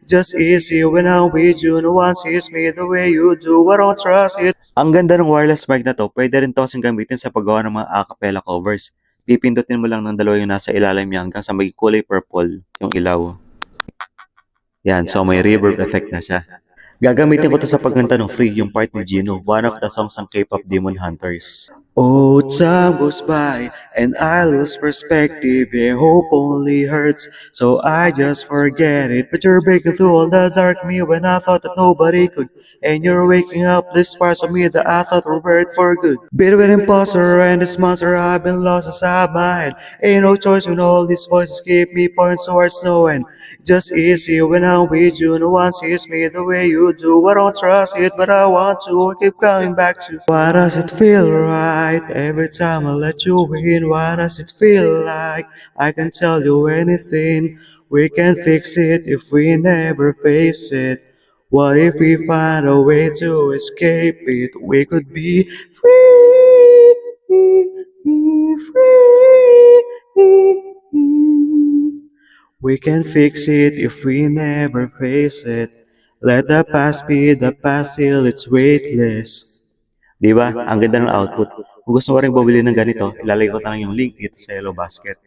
Just easy when I'm with you. No one sees me the way you do. I don't trust it. Ang ganda ng wireless mic na to. Pwede rin to kasing gamitin sa paggawa ng mga acapella covers. Pipindutin mo lang ng dalawa yung nasa ilalim niya hanggang sa maging kulay purple yung ilaw. Yan, so may reverb effect na siya. Gagamitin ko to sa pagkanta ng Free, yung part ni Gino, one of the songs ng K-pop Demon Hunters. Oh, time goes by and I lose perspective. Yeah, hope only hurts, so I just forget it. But you're breaking through all the dark me when I thought that nobody could. And you're waking up these parts of me that I thought were buried for good. Bit of an imposter and this monster I've been lost inside my head. Ain't no choice when all these voices keep me pointing towards no end. Just easy when I'm with you. No one sees me the way you do. I don't trust it, but I want to. I keep coming back to. Why does it feel right every time I let you in? Why does it feel like I can tell you anything? We can fix it if we never face it. What if we find a way to escape it? We could be free, free. We can fix it if we never face it. Let the past be the past till it's weightless. Diba? Ang ganda ng output. Kung gusto mo rin bumili ng ganito, ilalagay ko lang yung link dito sa Yellow Basket.